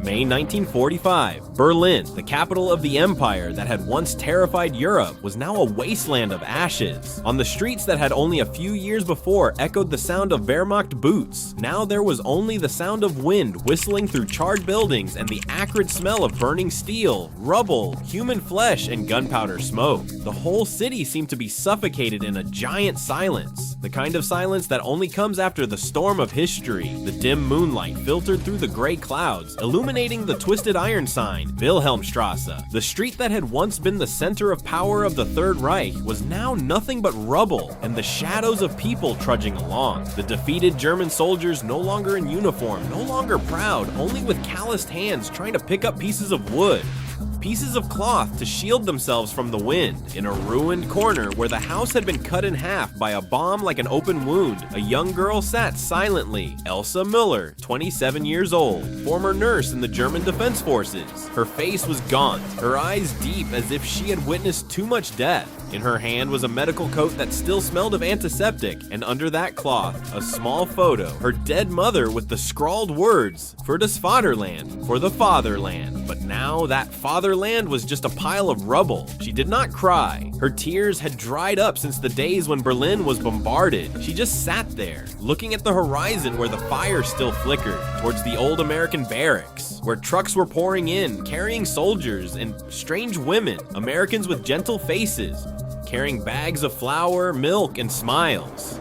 May 1945. Berlin, the capital of the empire that had once terrified Europe, was now a wasteland of ashes. On the streets that had only a few years before echoed the sound of Wehrmacht boots, now there was only the sound of wind whistling through charred buildings and the acrid smell of burning steel, rubble, human flesh, and gunpowder smoke. The whole city seemed to be suffocated in a giant silence, the kind of silence that only comes after the storm of history. The dim moonlight filtered through the gray clouds, illuminating the twisted iron sign, Wilhelmstrasse. The street that had once been the center of power of the Third Reich was now nothing but rubble and the shadows of people trudging along. The defeated German soldiers, no longer in uniform, no longer proud, only with calloused hands trying to pick up pieces of wood, pieces of cloth to shield themselves from the wind. In a ruined corner where the house had been cut in half by a bomb like an open wound, a young girl sat silently. Elsa Müller, 27 years old, former nurse in the German Defense Forces. Her face was gaunt, her eyes deep as if she had witnessed too much death. In her hand was a medical coat that still smelled of antiseptic, and under that cloth, a small photo, her dead mother with the scrawled words, "For das Vaterland," for the fatherland. But now that fatherland was just a pile of rubble. She did not cry. Her tears had dried up since the days when Berlin was bombarded. She just sat there, looking at the horizon where the fire still flickered, towards the old American barracks, where trucks were pouring in, carrying soldiers and strange women, Americans with gentle faces, carrying bags of flour, milk, and smiles.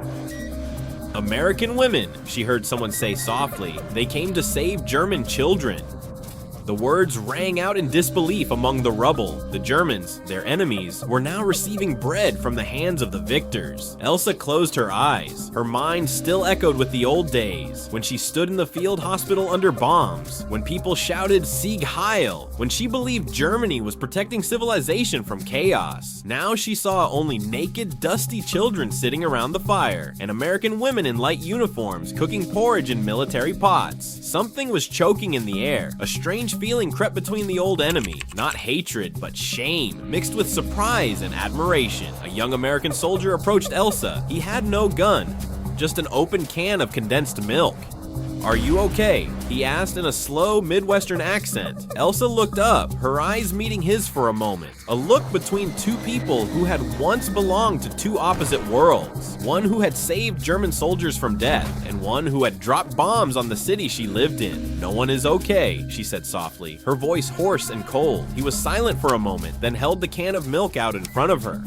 American women, she heard someone say softly. They came to save German children. The words rang out in disbelief among the rubble. The Germans, their enemies, were now receiving bread from the hands of the victors. Elsa closed her eyes. Her mind still echoed with the old days, when she stood in the field hospital under bombs, when people shouted Sieg Heil, when she believed Germany was protecting civilization from chaos. Now she saw only naked, dusty children sitting around the fire, and American women in light uniforms cooking porridge in military pots. Something was choking in the air. A strange feeling crept between the old enemy. Not hatred, but shame, mixed with surprise and admiration. A young American soldier approached Elsa. He had no gun, just an open can of condensed milk. "Are you okay?" he asked in a slow Midwestern accent. Elsa looked up, her eyes meeting his for a moment. A look between two people who had once belonged to two opposite worlds. One who had saved German soldiers from death, and one who had dropped bombs on the city she lived in. "No one is okay," she said softly, her voice hoarse and cold. He was silent for a moment, then held the can of milk out in front of her.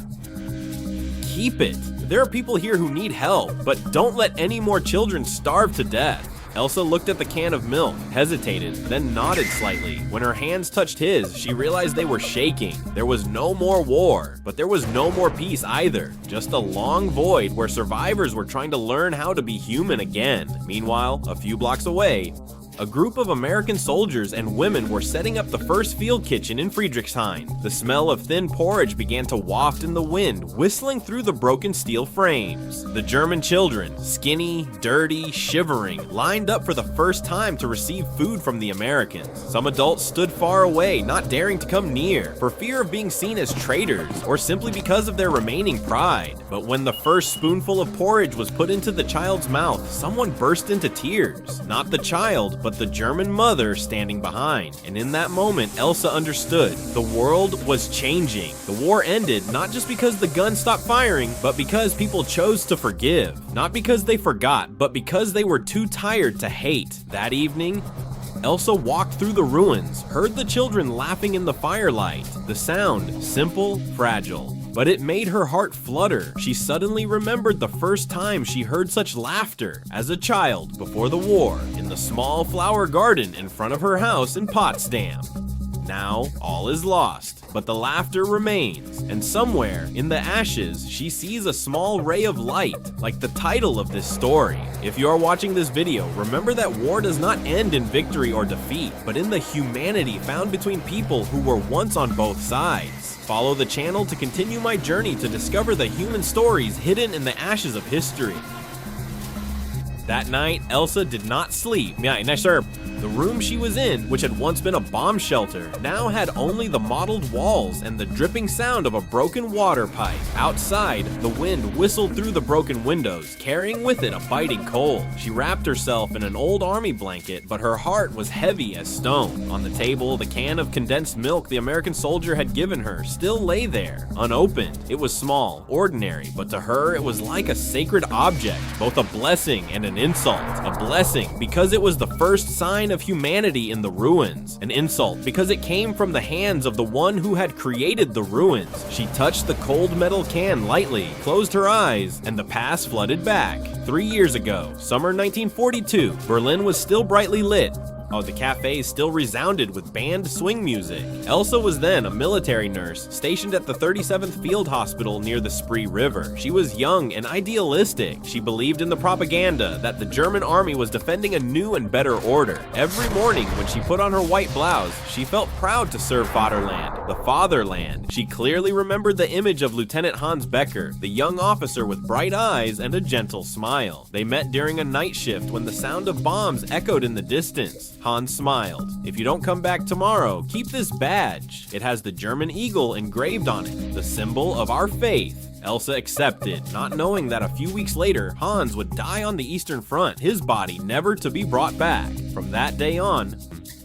"Keep it. There are people here who need help, but don't let any more children starve to death." Elsa looked at the can of milk, hesitated, then nodded slightly. When her hands touched his, she realized they were shaking. There was no more war, but there was no more peace either. Just a long void where survivors were trying to learn how to be human again. Meanwhile, a few blocks away, a group of American soldiers and women were setting up the first field kitchen in Friedrichshain. The smell of thin porridge began to waft in the wind, whistling through the broken steel frames. The German children, skinny, dirty, shivering, lined up for the first time to receive food from the Americans. Some adults stood far away, not daring to come near, for fear of being seen as traitors, or simply because of their remaining pride. But when the first spoonful of porridge was put into the child's mouth, someone burst into tears. Not the child, but the German mother standing behind. And in that moment, Elsa understood. The world was changing. The war ended not just because the gun stopped firing, but because people chose to forgive. Not because they forgot, but because they were too tired to hate. That evening, Elsa walked through the ruins, heard the children laughing in the firelight. The sound, simple, fragile, but it made her heart flutter. She suddenly remembered the first time she heard such laughter as a child before the war in the small flower garden in front of her house in Potsdam. Now, all is lost, but the laughter remains, and somewhere in the ashes, she sees a small ray of light, like the title of this story. If you are watching this video, remember that war does not end in victory or defeat, but in the humanity found between people who were once on both sides. Follow the channel to continue my journey to discover the human stories hidden in the ashes of history. That night, Elsa did not sleep. The room she was in, which had once been a bomb shelter, now had only the mottled walls and the dripping sound of a broken water pipe. Outside, the wind whistled through the broken windows, carrying with it a biting cold. She wrapped herself in an old army blanket, but her heart was heavy as stone. On the table, the can of condensed milk the American soldier had given her still lay there, unopened. It was small, ordinary, but to her it was like a sacred object, both a blessing and an insult. A blessing because it was the first sign of humanity in the ruins. An insult because it came from the hands of the one who had created the ruins. She touched the cold metal can lightly, closed her eyes, and the past flooded back. 3 years ago, summer 1942, Berlin was still brightly lit. The cafe still resounded with band swing music. Elsa was then a military nurse stationed at the 37th Field Hospital near the Spree River. She was young and idealistic. She believed in the propaganda that the German army was defending a new and better order. Every morning when she put on her white blouse, she felt proud to serve Vaterland, the fatherland. She clearly remembered the image of Lieutenant Hans Becker, the young officer with bright eyes and a gentle smile. They met during a night shift when the sound of bombs echoed in the distance. Hans smiled. "If you don't come back tomorrow, keep this badge. It has the German eagle engraved on it, the symbol of our faith." Elsa accepted, not knowing that a few weeks later, Hans would die on the Eastern Front, his body never to be brought back. From that day on,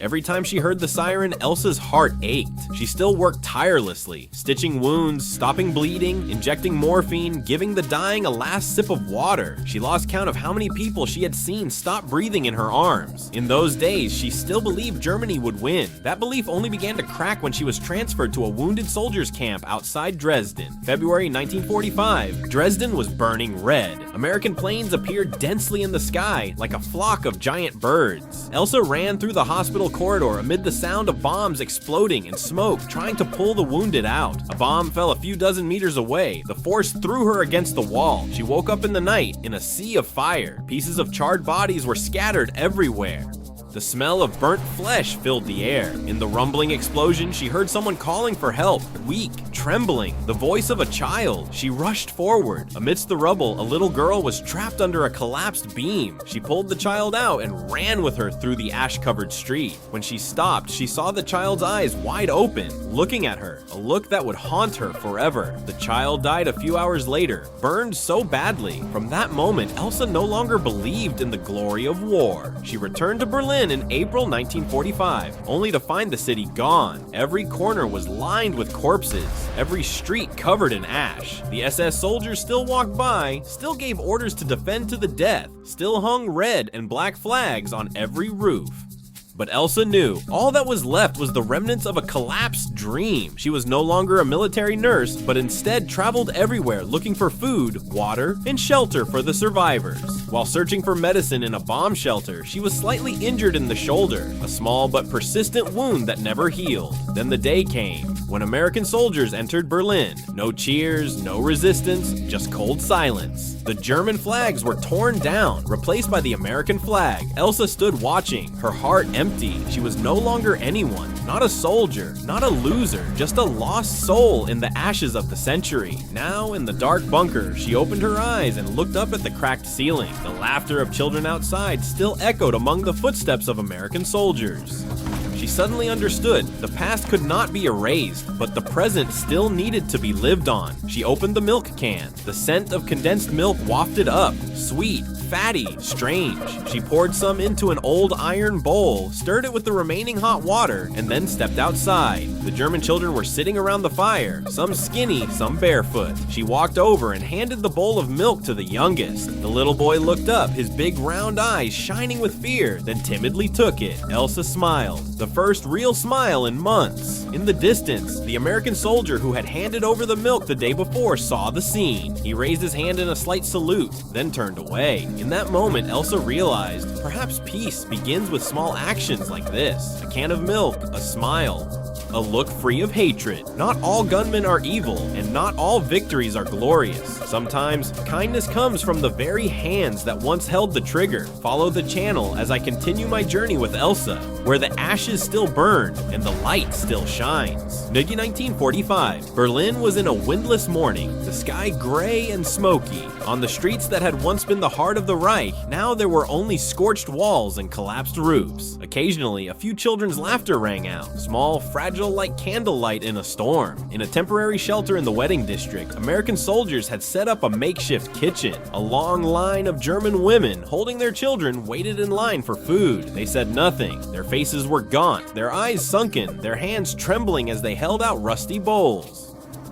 every time she heard the siren, Elsa's heart ached. She still worked tirelessly, stitching wounds, stopping bleeding, injecting morphine, giving the dying a last sip of water. She lost count of how many people she had seen stop breathing in her arms. In those days, she still believed Germany would win. That belief only began to crack when she was transferred to a wounded soldiers camp outside Dresden. February 1945, Dresden was burning red. American planes appeared densely in the sky, like a flock of giant birds. Elsa ran through the hospital corridor amid the sound of bombs exploding and smoke, trying to pull the wounded out. A bomb fell a few dozen meters away. The force threw her against the wall. She woke up in the night in a sea of fire. Pieces of charred bodies were scattered everywhere. The smell of burnt flesh filled the air. In the rumbling explosion, she heard someone calling for help, weak, trembling, the voice of a child. She rushed forward. Amidst the rubble, a little girl was trapped under a collapsed beam. She pulled the child out and ran with her through the ash-covered street. When she stopped, she saw the child's eyes wide open, looking at her, a look that would haunt her forever. The child died a few hours later, burned so badly. From that moment, Elsa no longer believed in the glory of war. She returned to Berlin in April 1945, only to find the city gone. Every corner was lined with corpses, every street covered in ash. The SS soldiers still walked by, still gave orders to defend to the death, still hung red and black flags on every roof. But Elsa knew all that was left was the remnants of a collapsed dream. She was no longer a military nurse, but instead traveled everywhere looking for food, water, and shelter for the survivors. While searching for medicine in a bomb shelter, she was slightly injured in the shoulder, a small but persistent wound that never healed. Then the day came when American soldiers entered Berlin. No cheers, no resistance, just cold silence. The German flags were torn down, replaced by the American flag. Elsa stood watching, her heart empty. She was no longer anyone, not a soldier, not a loser, just a lost soul in the ashes of the century. Now, in the dark bunker, she opened her eyes and looked up at the cracked ceiling. The laughter of children outside still echoed among the footsteps of American soldiers. She suddenly understood the past could not be erased, but the present still needed to be lived on. She opened the milk can. The scent of condensed milk wafted up, sweet, fatty, strange. She poured some into an old iron bowl, stirred it with the remaining hot water, and then stepped outside. The German children were sitting around the fire, some skinny, some barefoot. She walked over and handed the bowl of milk to the youngest. The little boy looked up, his big round eyes shining with fear, then timidly took it. Elsa smiled, the first real smile in months. In the distance, the American soldier who had handed over the milk the day before saw the scene. He raised his hand in a slight salute, then turned away. In that moment, Elsa realized perhaps peace begins with small actions like this: a can of milk, a smile, a look free of hatred. Not all gunmen are evil, and not all victories are glorious. Sometimes, kindness comes from the very hands that once held the trigger. Follow the channel as I continue my journey with Elsa. where the ashes still burn and the light still shines. 1945, Berlin was in a windless morning, the sky gray and smoky. On the streets that had once been the heart of the Reich, now there were only scorched walls and collapsed roofs. Occasionally, a few children's laughter rang out, small, fragile like candlelight in a storm. In a temporary shelter in the wedding district, American soldiers had set up a makeshift kitchen. A long line of German women holding their children waited in line for food. They said nothing. Their faces were gaunt, their eyes sunken, their hands trembling as they held out rusty bowls.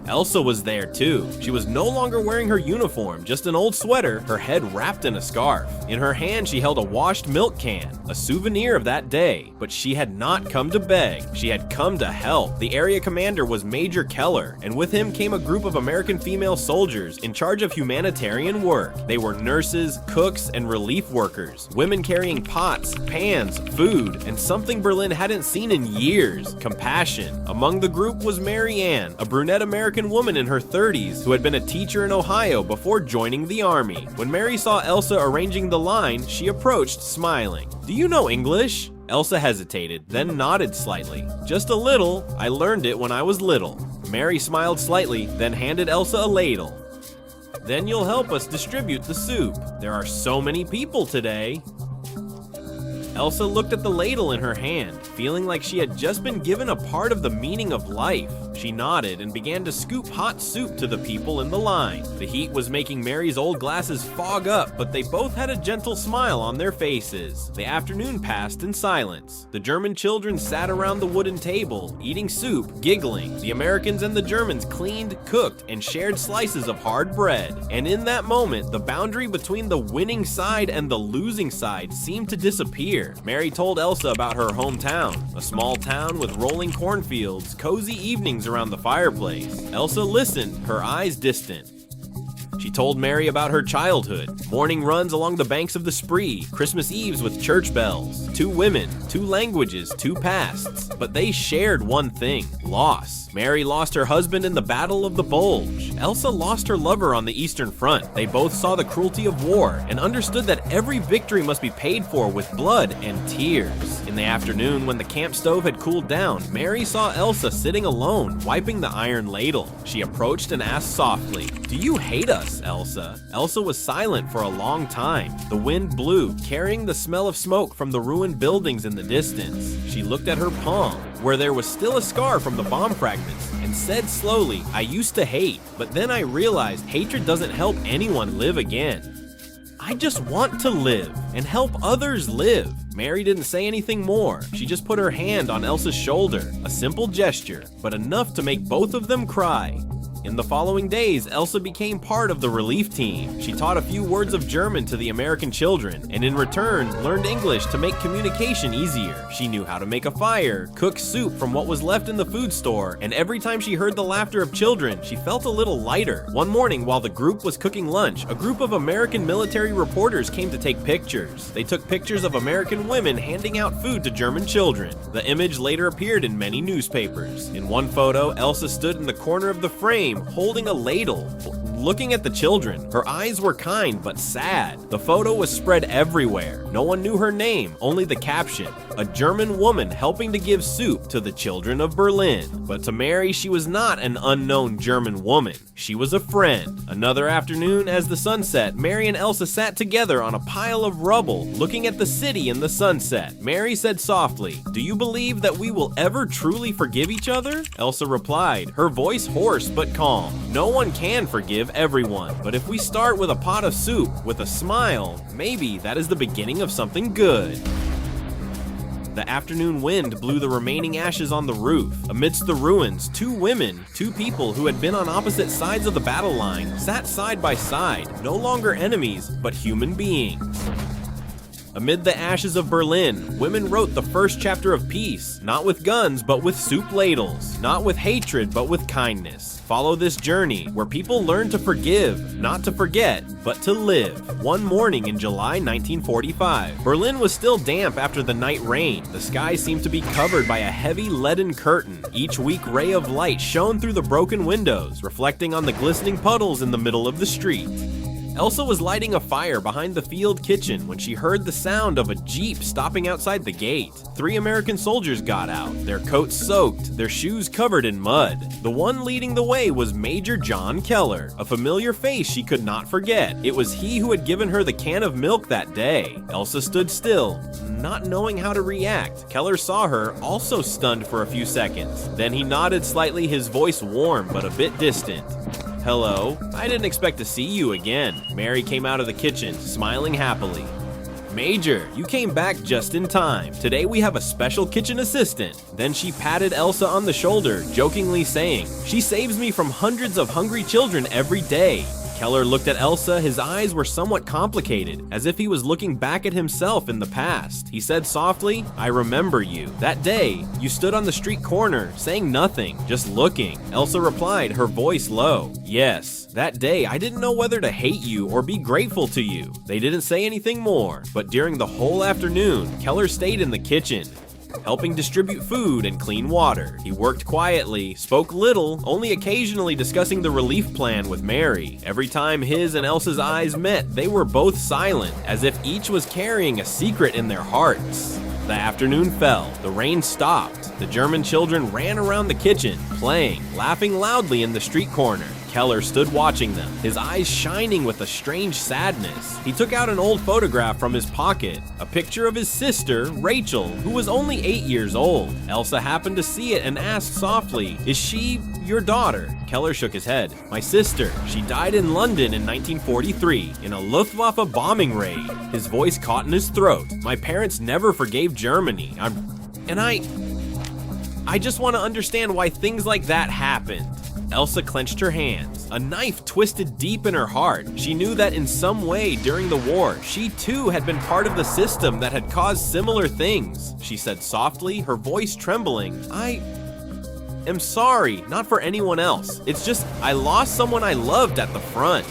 Elsa was there too. She was no longer wearing her uniform, just an old sweater, her head wrapped in a scarf. In her hand she held a washed milk can, a souvenir of that day. But she had not come to beg, she had come to help. The area commander was Major Keller, and with him came a group of American female soldiers in charge of humanitarian work. They were nurses, cooks, and relief workers, women carrying pots, pans, food, and something Berlin hadn't seen in years: compassion. Among the group was Mary Ann, a brunette American woman in her 30s who had been a teacher in Ohio before joining the army. When Mary saw Elsa arranging the line, she approached, smiling. "Do you know English?" Elsa hesitated, then nodded slightly. "Just a little. I learned it when I was little." Mary smiled slightly, then handed Elsa a ladle. "Then you'll help us distribute the soup. There are so many people today." Elsa looked at the ladle in her hand, feeling like she had just been given a part of the meaning of life. She nodded and began to scoop hot soup to the people in the line. The heat was making Mary's old glasses fog up, but they both had a gentle smile on their faces. The afternoon passed in silence. The German children sat around the wooden table, eating soup, giggling. The Americans and the Germans cleaned, cooked, and shared slices of hard bread. And in that moment, the boundary between the winning side and the losing side seemed to disappear. Mary told Elsa about her hometown, a small town with rolling cornfields, cozy evenings around the fireplace. Elsa listened, her eyes distant. She told Mary about her childhood, morning runs along the banks of the Spree, Christmas Eves with church bells, 2 women, 2 languages, 2 pasts, but they shared one thing: loss. Mary lost her husband in the Battle of the Bulge. Elsa lost her lover on the Eastern Front. They both saw the cruelty of war and understood that every victory must be paid for with blood and tears. In the afternoon, when the camp stove had cooled down, Mary saw Elsa sitting alone, wiping the iron ladle. She approached and asked softly, "Do you hate us, Elsa?" Elsa was silent for a long time. The wind blew, carrying the smell of smoke from the ruined buildings in the distance. She looked at her palm, where there was still a scar from the bomb fragments, and said slowly, "I used to hate, but then I realized hatred doesn't help anyone live again. I just want to live and help others live." Mary didn't say anything more. She just put her hand on Elsa's shoulder, a simple gesture, but enough to make both of them cry. In the following days, Elsa became part of the relief team. She taught a few words of German to the American children, and in return, learned English to make communication easier. She knew how to make a fire, cook soup from what was left in the food store, and every time she heard the laughter of children, she felt a little lighter. One morning, while the group was cooking lunch, a group of American military reporters came to take pictures. They took pictures of American women handing out food to German children. The image later appeared in many newspapers. In one photo, Elsa stood in the corner of the frame, holding a ladle, looking at the children. Her eyes were kind but sad. The photo was spread everywhere. No one knew her name, only the caption: "A German woman helping to give soup to the children of Berlin." But to Mary, she was not an unknown German woman. She was a friend. Another afternoon, as the sun set, Mary and Elsa sat together on a pile of rubble, looking at the city in the sunset. Mary said softly, "Do you believe that we will ever truly forgive each other?" Elsa replied, her voice hoarse but calm, "No one can forgive everyone, but if we start with a pot of soup, with a smile, maybe that is the beginning of something good." The afternoon wind blew the remaining ashes on the roof. Amidst the ruins, 2 women, 2 people who had been on opposite sides of the battle line, sat side by side, no longer enemies, but human beings. Amid the ashes of Berlin, women wrote the first chapter of peace, not with guns, but with soup ladles, not with hatred, but with kindness. Follow this journey, where people learn to forgive, not to forget, but to live. One morning in July 1945, Berlin was still damp after the night rain. The sky seemed to be covered by a heavy leaden curtain. Each weak ray of light shone through the broken windows, reflecting on the glistening puddles in the middle of the street. Elsa was lighting a fire behind the field kitchen when she heard the sound of a Jeep stopping outside the gate. 3 American soldiers got out, their coats soaked, their shoes covered in mud. The one leading the way was Major John Keller, a familiar face she could not forget. It was he who had given her the can of milk that day. Elsa stood still, not knowing how to react. Keller saw her, also stunned for a few seconds. Then he nodded slightly, his voice warm but a bit distant. "Hello, I didn't expect to see you again." Mary came out of the kitchen, smiling happily. "Major, you came back just in time. Today we have a special kitchen assistant." Then she patted Elsa on the shoulder, jokingly saying, "She saves me from hundreds of hungry children every day." Keller looked at Elsa, his eyes were somewhat complicated, as if he was looking back at himself in the past. He said softly, "I remember you. That day, you stood on the street corner, saying nothing, just looking." Elsa replied, her voice low, "Yes, that day I didn't know whether to hate you or be grateful to you." They didn't say anything more, but during the whole afternoon, Keller stayed in the kitchen, helping distribute food and clean water. He worked quietly, spoke little, only occasionally discussing the relief plan with Mary. Every time his and Elsa's eyes met, they were both silent, as if each was carrying a secret in their hearts. The afternoon fell, the rain stopped, the German children ran around the kitchen, playing, laughing loudly in the street corner. Keller stood watching them, his eyes shining with a strange sadness. He took out an old photograph from his pocket, a picture of his sister, Rachel, who was only 8 years old. Elsa happened to see it and asked softly, "Is she your daughter?" Keller shook his head. "My sister. She died in London in 1943 in a Luftwaffe bombing raid." His voice caught in his throat. "My parents never forgave Germany. I just want to understand why things like that happened." Elsa clenched her hands, a knife twisted deep in her heart. She knew that in some way during the war, she too had been part of the system that had caused similar things. She said softly, her voice trembling, "I am sorry, not for anyone else. It's just, I lost someone I loved at the front."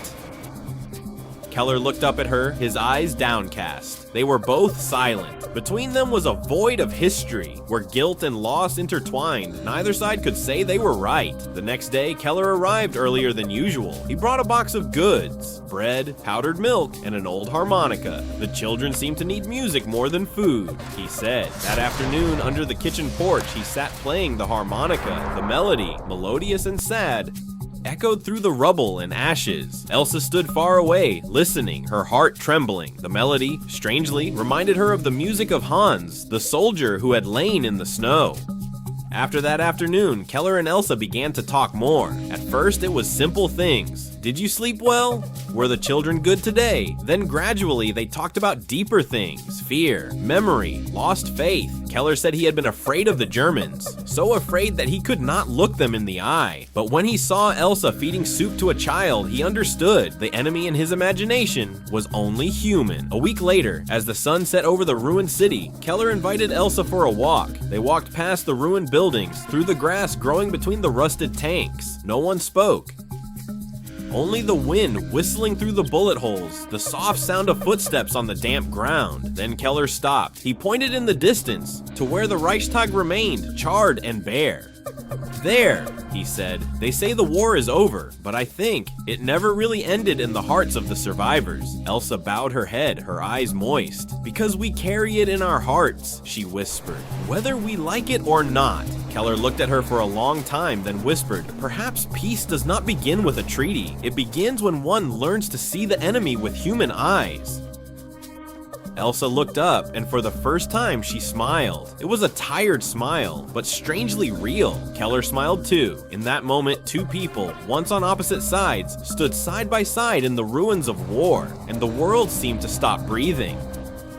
Keller looked up at her, his eyes downcast. They were both silent. Between them was a void of history, where guilt and loss intertwined. Neither side could say they were right. The next day, Keller arrived earlier than usual. He brought a box of goods, bread, powdered milk, and an old harmonica. "The children seem to need music more than food," he said. That afternoon, under the kitchen porch, he sat playing the harmonica. The melody, melodious and sad, echoed through the rubble and ashes. Elsa stood far away, listening, her heart trembling. The melody, strangely, reminded her of the music of Hans, the soldier who had lain in the snow. After that afternoon, Keller and Elsa began to talk more. At first, it was simple things. Did you sleep well? Were the children good today? Then gradually, they talked about deeper things, fear, memory, lost faith. Keller said he had been afraid of the Germans, so afraid that he could not look them in the eye. But when he saw Elsa feeding soup to a child, he understood the enemy in his imagination was only human. A week later, as the sun set over the ruined city, Keller invited Elsa for a walk. They walked past the ruined buildings, through the grass growing between the rusted tanks. No one spoke. Only the wind whistling through the bullet holes, the soft sound of footsteps on the damp ground. Then Keller stopped. He pointed in the distance to where the Reichstag remained, charred and bare. "There," he said, "they say the war is over, but I think it never really ended in the hearts of the survivors." Elsa bowed her head, her eyes moist. "Because we carry it in our hearts," she whispered, "whether we like it or not." Keller looked at her for a long time, then whispered, "Perhaps peace does not begin with a treaty. It begins when one learns to see the enemy with human eyes." Elsa looked up, and for the first time she smiled. It was a tired smile, but strangely real. Keller smiled too. In that moment, two people, once on opposite sides, stood side by side in the ruins of war, and the world seemed to stop breathing.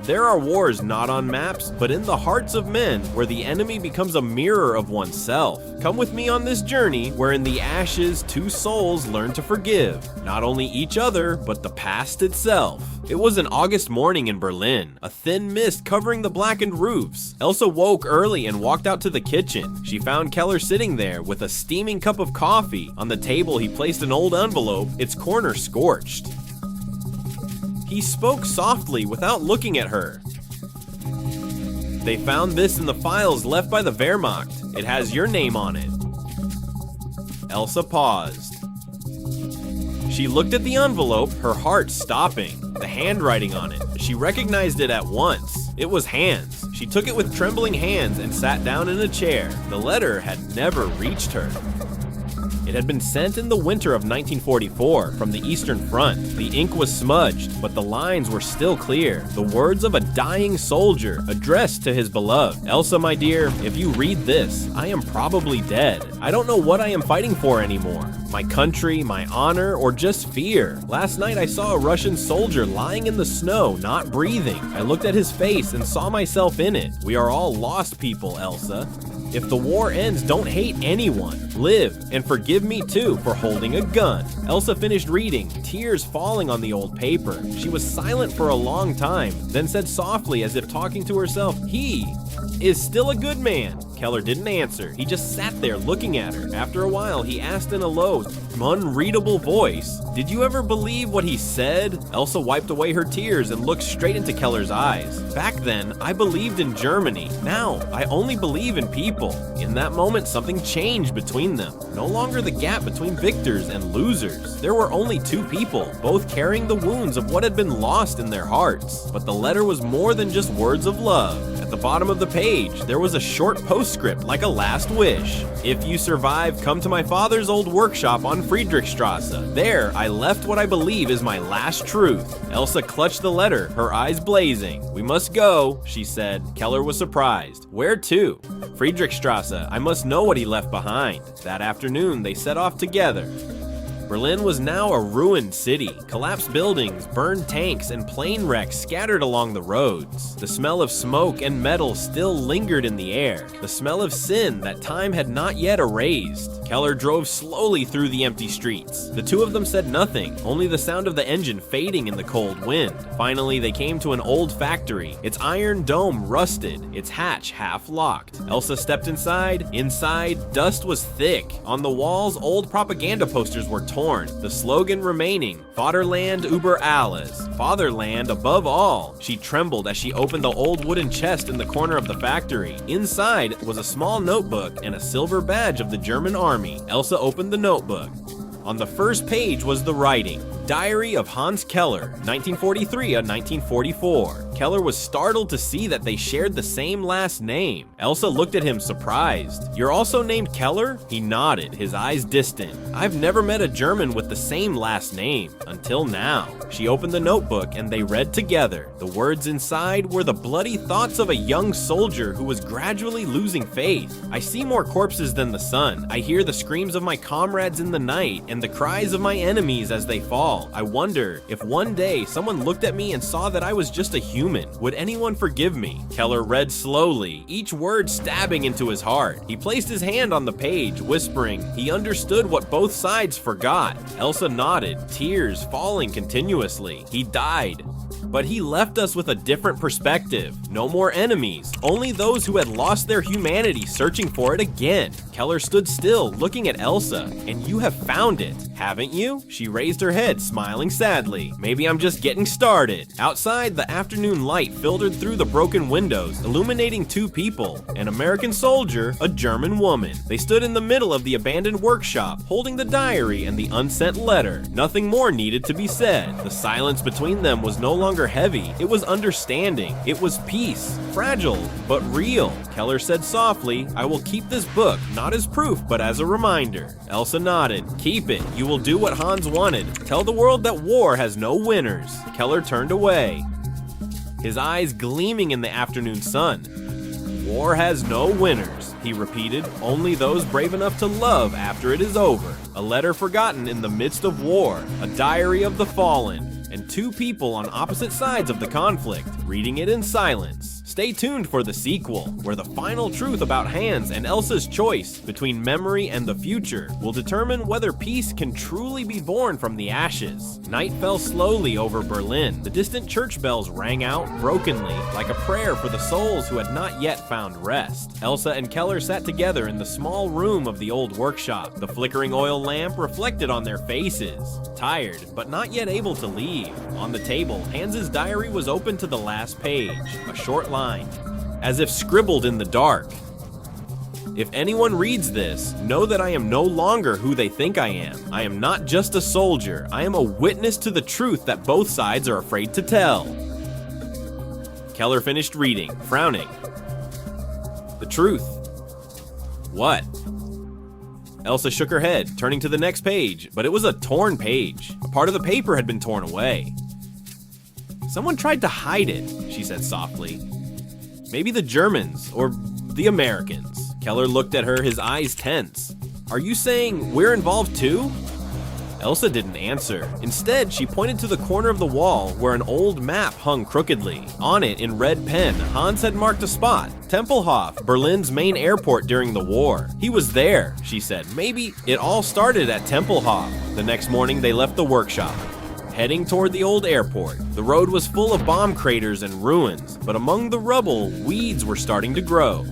There are wars not on maps, but in the hearts of men, where the enemy becomes a mirror of oneself. Come with me on this journey, where in the ashes, two souls learn to forgive, not only each other, but the past itself. It was an August morning in Berlin, a thin mist covering the blackened roofs. Elsa woke early and walked out to the kitchen. She found Keller sitting there with a steaming cup of coffee. On the table, he placed an old envelope, its corner scorched. He spoke softly without looking at her. "They found this in the files left by the Wehrmacht. It has your name on it." Elsa paused. She looked at the envelope, her heart stopping. The handwriting on it. She recognized it at once. It was Hans. She took it with trembling hands and sat down in a chair. The letter had never reached her. It had been sent in the winter of 1944 from the Eastern Front. The ink was smudged, but the lines were still clear. The words of a dying soldier addressed to his beloved. Elsa, my dear, if you read this, I am probably dead. I don't know what I am fighting for anymore. My country, my honor, or just fear. Last night I saw a Russian soldier lying in the snow, not breathing. I looked at his face and saw myself in it. We are all lost people, Elsa. If the war ends, don't hate anyone. Live, and forgive me too for holding a gun. Elsa finished reading, tears falling on the old paper. She was silent for a long time, then said softly as if talking to herself, "He is still a good man." Keller didn't answer. He just sat there looking at her. After a while, he asked in a low, unreadable voice, "Did you ever believe what he said?" Elsa wiped away her tears and looked straight into Keller's eyes. "Back then, I believed in Germany. Now, I only believe in people." In that moment, something changed between them. No longer the gap between victors and losers. There were only two people, both carrying the wounds of what had been lost in their hearts. But the letter was more than just words of love. At the bottom of the page, there was a short postscript like a last wish. "If you survive, come to my father's old workshop on Friedrichstrasse. There, I left what I believe is my last truth." Elsa clutched the letter, her eyes blazing. "We must go," she said. Keller was surprised. "Where to?" "Friedrichstrasse. I must know what he left behind." That afternoon, they set off together. Berlin was now a ruined city. Collapsed buildings, burned tanks, and plane wrecks scattered along the roads. The smell of smoke and metal still lingered in the air. The smell of sin that time had not yet erased. Keller drove slowly through the empty streets. The two of them said nothing, only the sound of the engine fading in the cold wind. Finally, they came to an old factory. Its iron dome rusted, its hatch half locked. Elsa stepped inside. Inside, dust was thick. On the walls, old propaganda posters were torn, the slogan remaining, "Vaterland über alles," fatherland above all. She trembled as she opened the old wooden chest in the corner of the factory. Inside was a small notebook and a silver badge of the German army. Elsa opened the notebook. On the first page was the writing, "Diary of Hans Keller, 1943 to 1944. Keller was startled to see that they shared the same last name. Elsa looked at him surprised. "You're also named Keller?" He nodded, his eyes distant. "I've never met a German with the same last name, until now." She opened the notebook and they read together. The words inside were the bloody thoughts of a young soldier who was gradually losing faith. "I see more corpses than the sun. I hear the screams of my comrades in the night and the cries of my enemies as they fall. I wonder if one day someone looked at me and saw that I was just a human. Would anyone forgive me?" Keller read slowly, each word stabbing into his heart. He placed his hand on the page, whispering he understood what both sides forgot. Elsa nodded, tears falling continuously. "He died. But he left us with a different perspective. No more enemies, only those who had lost their humanity searching for it again." Keller stood still, looking at Elsa. "And you have found it, haven't you?" She raised her head, smiling sadly. "Maybe I'm just getting started." Outside, the afternoon light filtered through the broken windows, illuminating two people, an American soldier, a German woman. They stood in the middle of the abandoned workshop, holding the diary and the unsent letter. Nothing more needed to be said. The silence between them was no longer heavy. It was understanding. It was peace. Fragile, but real. Keller said softly, "I will keep this book, not as proof, but as a reminder." Elsa nodded. "Keep it. You will do what Hans wanted. Tell the world that war has no winners." Keller turned away, his eyes gleaming in the afternoon sun. "War has no winners," he repeated. "Only those brave enough to love after it is over." A letter forgotten in the midst of war. A diary of the fallen. And two people on opposite sides of the conflict, reading it in silence. Stay tuned for the sequel, where the final truth about Hans and Elsa's choice between memory and the future will determine whether peace can truly be born from the ashes. Night fell slowly over Berlin. The distant church bells rang out brokenly, like a prayer for the souls who had not yet found rest. Elsa and Keller sat together in the small room of the old workshop. The flickering oil lamp reflected on their faces, tired but not yet able to leave. On the table, Hans's diary was open to the last page, a short line, as if scribbled in the dark. If anyone reads this, know that I am no longer who they think I am. I am not just a soldier. I am a witness to the truth that both sides are afraid to tell. Keller finished reading, frowning. The truth. What? Elsa shook her head, turning to the next page, but it was a torn page. A part of the paper had been torn away. Someone tried to hide it, she said softly. Maybe the Germans, or the Americans. Keller looked at her, his eyes tense. Are you saying we're involved too? Elsa didn't answer. Instead, she pointed to the corner of the wall where an old map hung crookedly. On it, in red pen, Hans had marked a spot. Tempelhof, Berlin's main airport during the war. He was there, she said. Maybe it all started at Tempelhof. The next morning, they left the workshop, heading toward the old airport. The road was full of bomb craters and ruins, but among the rubble, weeds were starting to grow.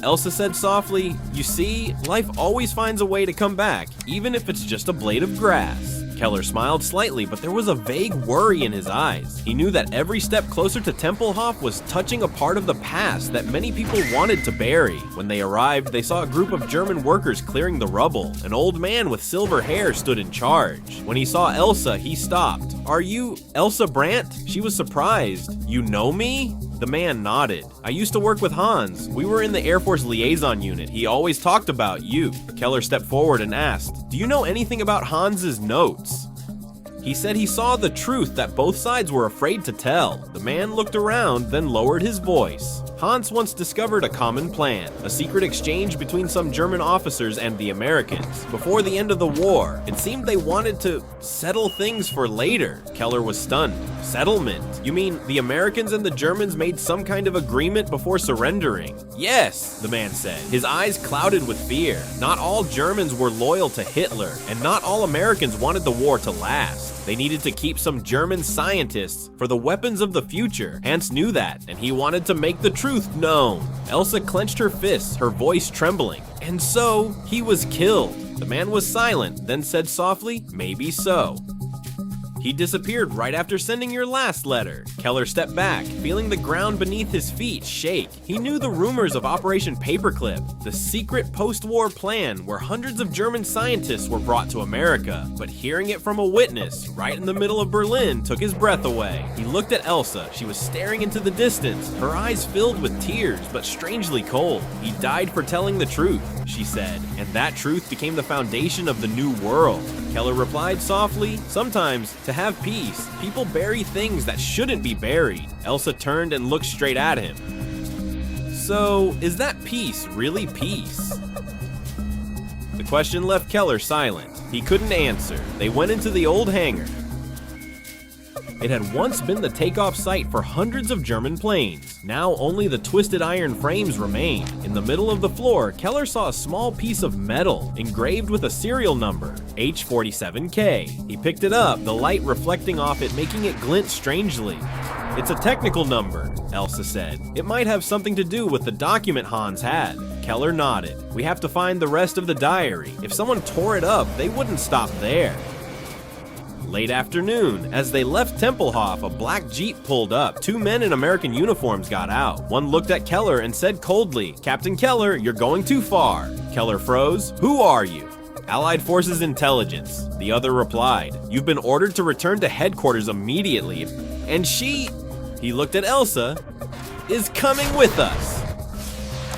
Elsa said softly, you see, life always finds a way to come back, even if it's just a blade of grass. Keller smiled slightly, but there was a vague worry in his eyes. He knew that every step closer to Tempelhof was touching a part of the past that many people wanted to bury. When they arrived, they saw a group of German workers clearing the rubble. An old man with silver hair stood in charge. When he saw Elsa, he stopped. Are you Elsa Brandt? She was surprised. You know me? The man nodded. I used to work with Hans. We were in the Air Force liaison unit. He always talked about you. Keller stepped forward and asked, do you know anything about Hans's notes? He said he saw the truth that both sides were afraid to tell. The man looked around, then lowered his voice. Hans once discovered a common plan, a secret exchange between some German officers and the Americans. Before the end of the war, it seemed they wanted to settle things for later. Keller was stunned. Settlement? You mean the Americans and the Germans made some kind of agreement before surrendering? Yes, the man said, his eyes clouded with fear. Not all Germans were loyal to Hitler, and not all Americans wanted the war to last. They needed to keep some German scientists for the weapons of the future. Hans knew that, and he wanted to make the truth known. Elsa clenched her fists, her voice trembling. And so, he was killed. The man was silent, then said softly, maybe so. He disappeared right after sending your last letter. Keller stepped back, feeling the ground beneath his feet shake. He knew the rumors of Operation Paperclip, the secret post-war plan where hundreds of German scientists were brought to America. But hearing it from a witness, right in the middle of Berlin, took his breath away. He looked at Elsa. She was staring into the distance, her eyes filled with tears, but strangely cold. He died for telling the truth, she said, and that truth became the foundation of the new world. Keller replied softly, sometimes, to have peace, people bury things that shouldn't be buried. Elsa turned and looked straight at him. So, is that peace really peace? The question left Keller silent. He couldn't answer. They went into the old hangar. It had once been the takeoff site for hundreds of German planes. Now only the twisted iron frames remained. In the middle of the floor, Keller saw a small piece of metal engraved with a serial number, H47K. He picked it up, the light reflecting off it, making it glint strangely. It's a technical number, Elsa said. It might have something to do with the document Hans had. Keller nodded. We have to find the rest of the diary. If someone tore it up, they wouldn't stop there. Late afternoon, as they left Tempelhof, a black Jeep pulled up. Two men in American uniforms got out. One looked at Keller and said coldly, Captain Keller, you're going too far. Keller froze. Who are you? Allied Forces Intelligence. The other replied, you've been ordered to return to headquarters immediately. And she, he looked at Elsa, is coming with us.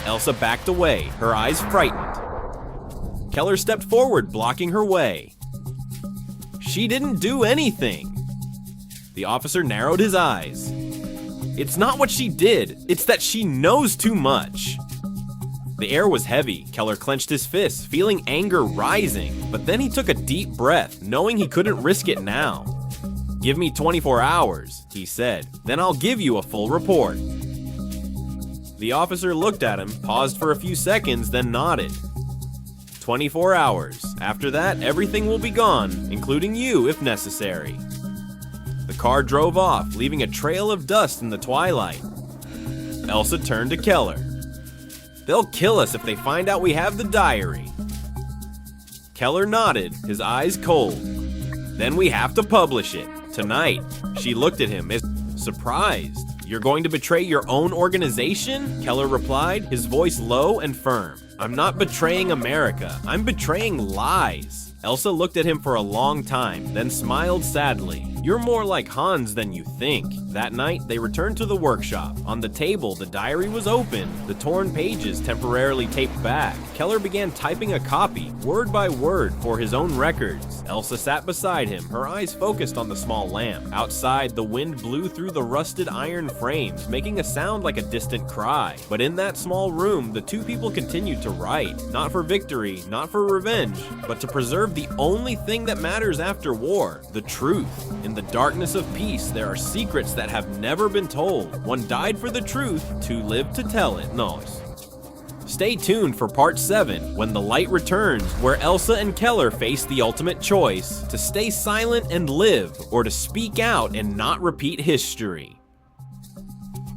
Elsa backed away, her eyes frightened. Keller stepped forward, blocking her way. She didn't do anything. The officer narrowed his eyes. It's not what she did, it's that she knows too much. The air was heavy. Keller clenched his fists, feeling anger rising. But then he took a deep breath, knowing he couldn't risk it now. Give me 24 hours, he said. Then I'll give you a full report. The officer looked at him, paused for a few seconds, then nodded. 24 hours. After that, everything will be gone, including you if necessary. The car drove off, leaving a trail of dust in the twilight. Elsa turned to Keller. They'll kill us if they find out we have the diary. Keller nodded, his eyes cold. Then we have to publish it. Tonight. She looked at him, surprised. You're going to betray your own organization? Keller replied, his voice low and firm. I'm not betraying America. I'm betraying lies. Elsa looked at him for a long time, then smiled sadly. You're more like Hans than you think. That night, they returned to the workshop. On the table, the diary was open, the torn pages temporarily taped back. Keller began typing a copy, word by word, for his own records. Elsa sat beside him, her eyes focused on the small lamp. Outside, the wind blew through the rusted iron frames, making a sound like a distant cry. But in that small room, the two people continued to write. Not for victory, not for revenge, but to preserve the only thing that matters after war, the truth. In the darkness of peace, there are secrets that have never been told. One died for the truth, two lived to tell it. Nice. Stay tuned for part 7, when the light returns, where Elsa and Keller face the ultimate choice, to stay silent and live, or to speak out and not repeat history.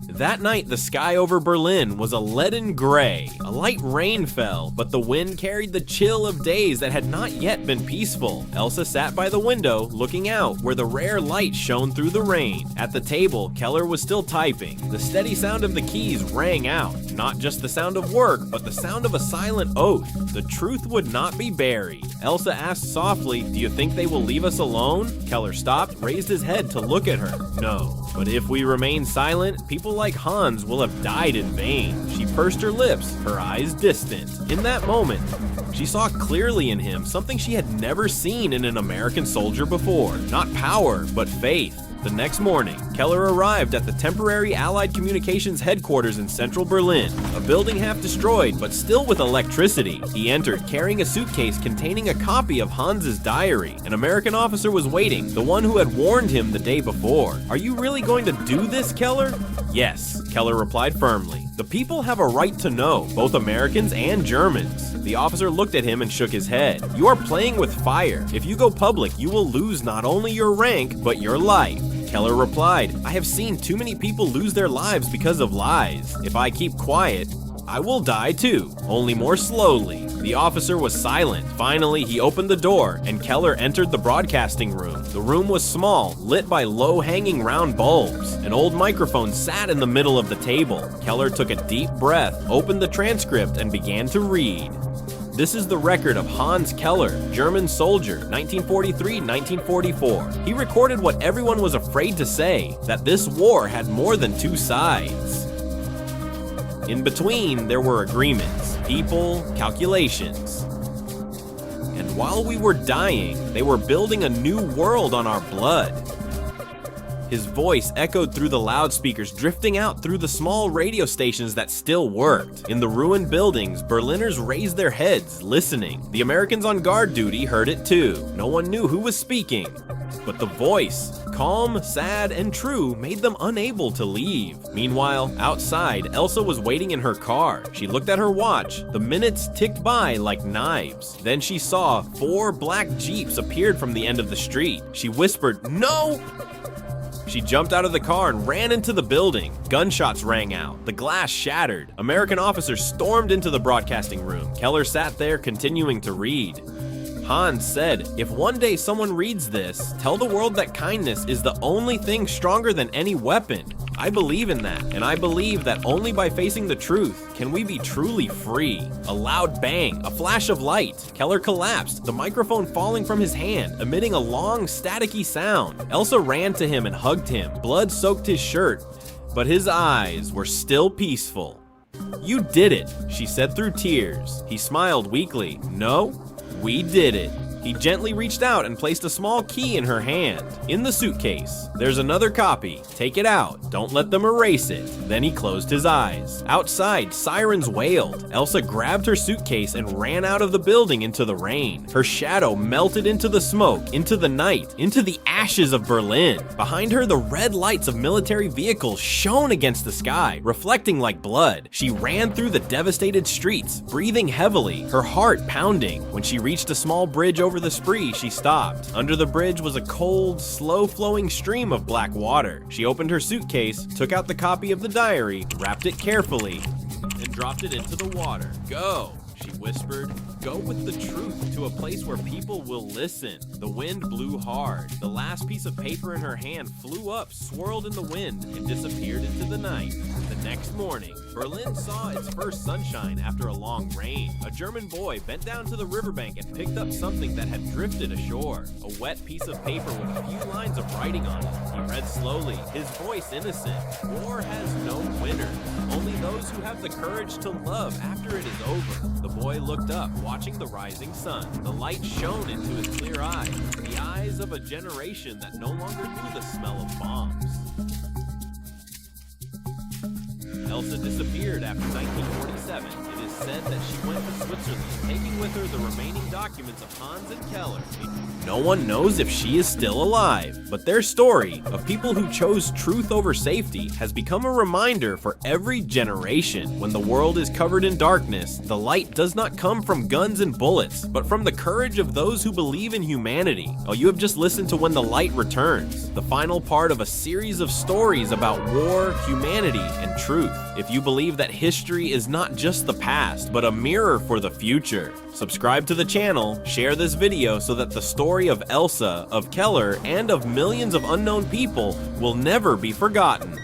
That night, the sky over Berlin was a leaden gray. A light rain fell, but the wind carried the chill of days that had not yet been peaceful. Elsa sat by the window, looking out, where the rare light shone through the rain. At the table, Keller was still typing. The steady sound of the keys rang out. Not just the sound of work, but the sound of a silent oath. The truth would not be buried. Elsa asked softly, "Do you think they will leave us alone?" Keller stopped, raised his head to look at her. "No. But if we remain silent, people like Hans will have died in vain." She pursed her lips, her eyes distant. In that moment, she saw clearly in him something she had never seen in an American soldier before. Not power, but faith. The next morning, Keller arrived at the temporary Allied Communications headquarters in central Berlin, a building half destroyed but still with electricity. He entered carrying a suitcase containing a copy of Hans's diary. An American officer was waiting, the one who had warned him the day before. "Are you really going to do this, Keller?" "Yes," Keller replied firmly. "The people have a right to know, both Americans and Germans." The officer looked at him and shook his head. "You are playing with fire. If you go public, you will lose not only your rank, but your life." Keller replied, "I have seen too many people lose their lives because of lies. If I keep quiet, I will die too, only more slowly." The officer was silent. Finally, he opened the door, and Keller entered the broadcasting room. The room was small, lit by low-hanging round bulbs. An old microphone sat in the middle of the table. Keller took a deep breath, opened the transcript, and began to read. This is the record of Hans Keller, German soldier, 1943-1944. He recorded what everyone was afraid to say, that this war had more than two sides. In between, there were agreements, people, calculations. And while we were dying, they were building a new world on our blood. His voice echoed through the loudspeakers, drifting out through the small radio stations that still worked. In the ruined buildings, Berliners raised their heads, listening. The Americans on guard duty heard it too. No one knew who was speaking. But the voice, calm, sad, and true, made them unable to leave. Meanwhile, outside, Elsa was waiting in her car. She looked at her watch. The minutes ticked by like knives. Then she saw 4 black Jeeps appeared from the end of the street. She whispered, "No!" She jumped out of the car and ran into the building. Gunshots rang out. The glass shattered. American officers stormed into the broadcasting room. Keller sat there continuing to read. Hans said, "If one day someone reads this, tell the world that kindness is the only thing stronger than any weapon." I believe in that, and I believe that only by facing the truth can we be truly free. A loud bang, a flash of light. Keller collapsed, the microphone falling from his hand, emitting a long, staticky sound. Elsa ran to him and hugged him. Blood soaked his shirt, but his eyes were still peaceful. "You did it," she said through tears. He smiled weakly. "No, we did it." He gently reached out and placed a small key in her hand. "In the suitcase. There's another copy. Take it out. Don't let them erase it." Then he closed his eyes. Outside, sirens wailed. Elsa grabbed her suitcase and ran out of the building into the rain. Her shadow melted into the smoke, into the night, into the ashes of Berlin. Behind her, the red lights of military vehicles shone against the sky, reflecting like blood. She ran through the devastated streets, breathing heavily, her heart pounding. When she reached a small bridge over the Spree, she stopped. Under the bridge was a cold, slow-flowing stream of black water. She opened her suitcase, took out the copy of the diary, wrapped it carefully, and dropped it into the water. "Go," she whispered. whispered. Go with the truth to a place where people will listen. The wind blew hard. The last piece of paper in her hand flew up, swirled in the wind, and disappeared into the night. The next morning, Berlin saw its first sunshine after a long rain. A German boy bent down to the riverbank and picked up something that had drifted ashore. A wet piece of paper with a few lines of writing on it. He read slowly, his voice innocent. War has no winners, only those who have the courage to love after it is over. The boy looked up, watching the rising sun. The light shone into his clear eyes, the eyes of a generation that no longer knew the smell of bombs. Elsa disappeared after 1947. It is said that she went to Switzerland, taking with her the remaining documents of Hans and Keller. No one knows if she is still alive, but their story of people who chose truth over safety has become a reminder for every generation. When the world is covered in darkness, the light does not come from guns and bullets, but from the courage of those who believe in humanity. Oh, you have just listened to When the Light Returns, the final part of a series of stories about war, humanity, and truth. If you believe that history is not just the past, but a mirror for the future, subscribe to the channel, share this video so that the story of Elsa, of Keller, and of millions of unknown people will never be forgotten.